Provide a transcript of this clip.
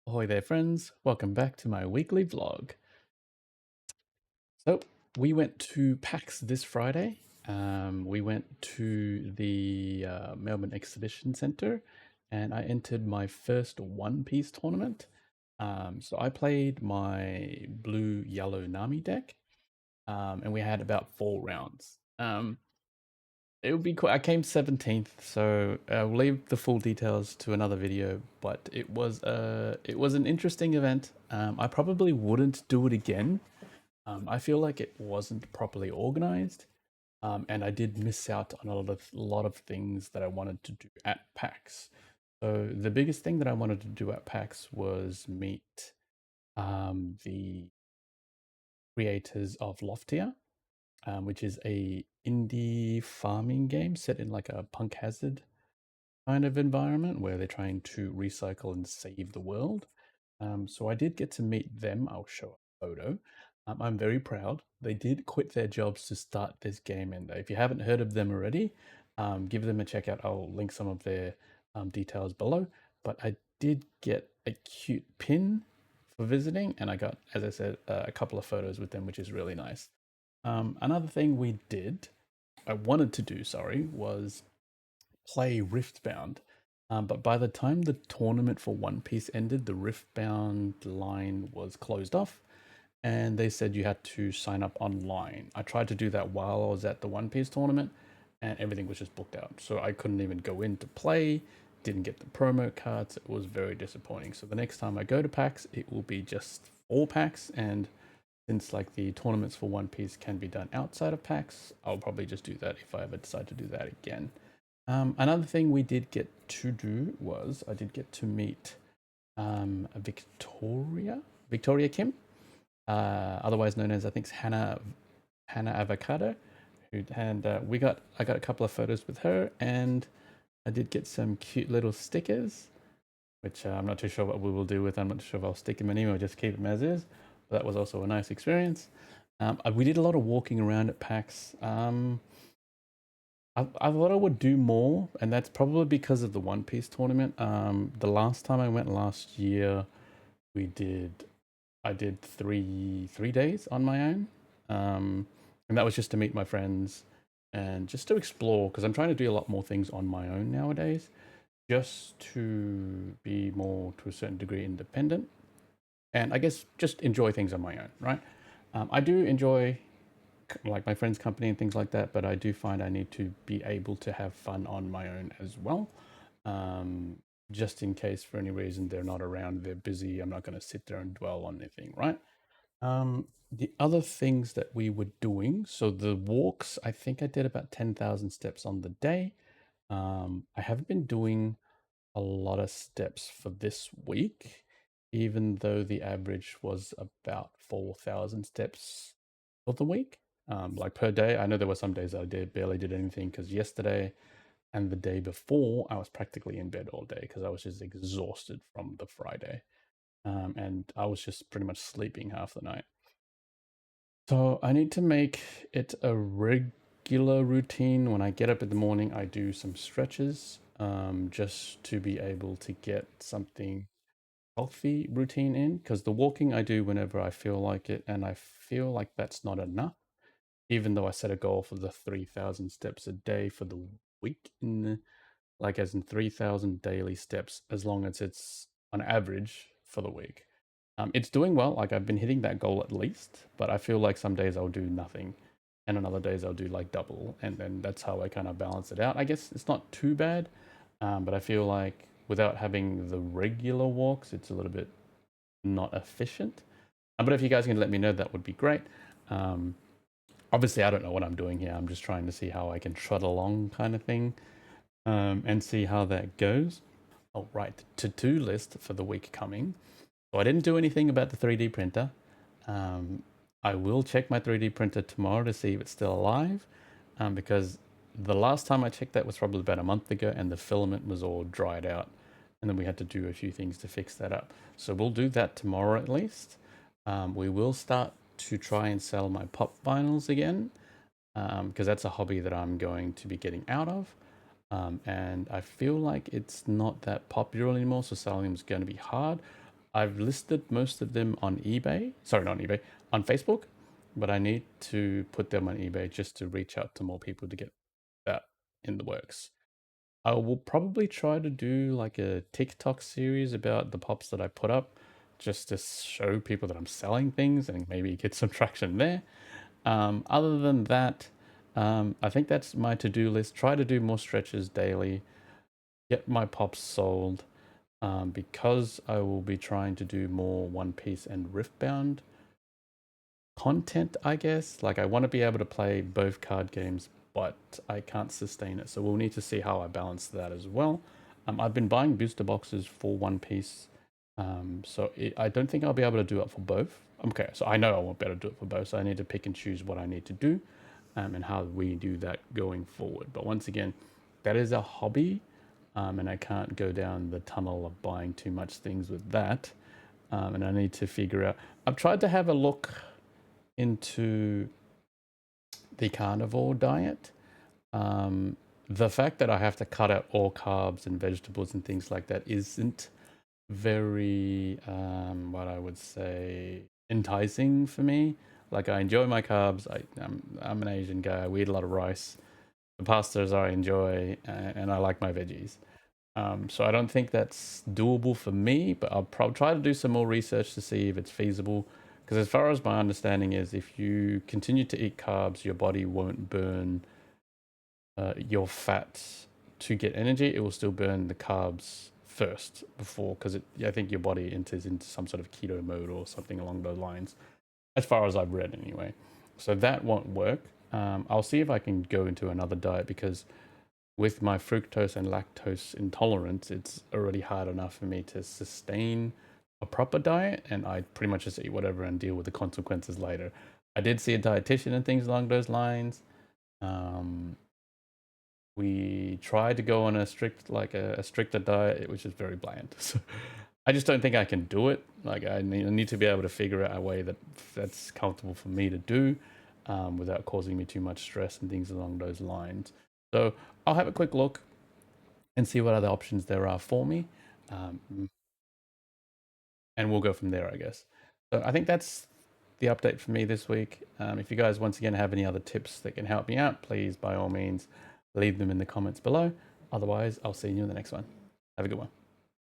Ahoy there, friends. Welcome back to my weekly vlog. So, we went to PAX this Friday. We went to the Melbourne Exhibition Centre and I entered my first One Piece tournament. So, I played my blue yellow Nami deck and we had about 4 rounds. It would be cool. I came 17th, so I'll leave the full details to another video. But it was an interesting event. I probably wouldn't do it again. I feel like it wasn't properly organized, and I did miss out on a lot of things that I wanted to do at PAX. So the biggest thing that I wanted to do at PAX was meet the creators of Loftia, which is a indie farming game set in like a punk hazard kind of environment where they're trying to recycle and save the world. So I did get to meet them. I'll show a photo. I'm very proud. They did quit their jobs to start this game, and if you haven't heard of them already, give them a check out. I'll link some of their details below. But I did get a cute pin for visiting, and I got, as I said, a couple of photos with them, which is really nice. Another thing I wanted to do, sorry, was play Riftbound. But by the time the tournament for One Piece ended, the Riftbound line was closed off, and they said you had to sign up online. I tried to do that while I was at the One Piece tournament, and everything was just booked out. So I couldn't even go in to play, didn't get the promo cards. It was very disappointing. So the next time I go to PAX, it will be just 4 PAX, and since like the tournaments for One Piece can be done outside of PAX, I'll probably just do that if I ever decide to do that again. Another thing we did get to do was I did get to meet Victoria Kim, otherwise known as, I think, Hannah Avocado, and I got a couple of photos with her, and I did get some cute little stickers, which I'm not too sure what we will do with. I'm not sure if I'll stick them anywhere or just keep them as is. But that was also a nice experience. We did a lot of walking around at PAX. I thought I would do more, and that's probably because of the One Piece tournament. The last time I went last year, we did I did three days on my own, and that was just to meet my friends and just to explore, because I'm trying to do a lot more things on my own nowadays, just to be more, to a certain degree, independent, and I guess just enjoy things on my own, right? I do enjoy like my friends' company and things like that, but I do find I need to be able to have fun on my own as well. Um, just in case for any reason they're not around, they're busy. I'm not going to sit there and dwell on anything, right? The other things that we were doing, so the walks, I think I did about 10,000 steps on the day. I haven't been doing a lot of steps for this week, even though the average was about 4,000 steps for the week. Like per day. I know there were some days I barely did anything, because yesterday and the day before I was practically in bed all day because I was just exhausted from the Friday. And I was just pretty much sleeping half the night. So I need to make it a regular routine. When I get up in the morning, I do some stretches, just to be able to get something healthy routine in, because the walking I do whenever I feel like it, and I feel like that's not enough, even though I set a goal for the 3,000 steps a day for the week, like as in 3,000 daily steps, as long as it's on average for the week. It's doing well. Like, I've been hitting that goal at least, but I feel like some days I'll do nothing, and on other days I'll do like double, and then that's how I kind of balance it out. I guess it's not too bad, but I feel like without having the regular walks, it's a little bit not efficient. But if you guys can let me know, that would be great. Um, Obviously, I don't know what I'm doing here. I'm just trying to see how I can trot along, kind of thing, and see how that goes. Oh, right, to-do list for the week coming. So I didn't do anything about the 3D printer. Um, I will check my 3D printer tomorrow to see if it's still alive, because the last time I checked that was probably about a month ago, and the filament was all dried out, and then we had to do a few things to fix that up. So we'll do that tomorrow at least. We will start to try and sell my pop vinyls again, because that's a hobby that I'm going to be getting out of. And I feel like it's not that popular anymore, so selling them is going to be hard. I've listed most of them on eBay. Sorry, not on eBay, on Facebook, but I need to put them on eBay just to reach out to more people to get that in the works. I will probably try to do like a TikTok series about the pops that I put up just to show people that I'm selling things and maybe get some traction there. Other than that, I think that's my to-do list. Try to do more stretches daily, get my pops sold, because I will be trying to do more One Piece and Riftbound content, I guess. Like I want to be able to play both card games, but I can't sustain it. So we'll need to see how I balance that as well. I've been buying booster boxes for One Piece. I don't think I'll be able to do it for both. Okay, so I know I won't be able to do it for both. So I need to pick and choose what I need to do, and how we do that going forward. But once again, that is a hobby, and I can't go down the tunnel of buying too much things with that. And I need to figure out. I've tried to have a look into the carnivore diet. The fact that I have to cut out all carbs and vegetables and things like that isn't very, what I would say, enticing for me. Like I enjoy my carbs. I'm an Asian guy. We eat a lot of rice. The pastas I enjoy, and I like my veggies. So I don't think that's doable for me, but I'll probably try to do some more research to see if it's feasible. Because as far as my understanding is, if you continue to eat carbs, your body won't burn your fats to get energy. It will still burn the carbs first before, because I think your body enters into some sort of keto mode or something along those lines, as far as I've read anyway. So that won't work. I'll see if I can go into another diet, because with my fructose and lactose intolerance, it's already hard enough for me to sustain a proper diet, and I pretty much just eat whatever and deal with the consequences later. I did see a dietitian and things along those lines. We tried to go on a stricter diet, which is very bland. So I just don't think I can do it. Like I need to be able to figure out a way that's comfortable for me to do, without causing me too much stress and things along those lines. So I'll have a quick look and see what other options there are for me, and we'll go from there, I guess. So I think that's the update for me this week. If you guys once again have any other tips that can help me out, please by all means leave them in the comments below. Otherwise, I'll see you in the next one. Have a good one.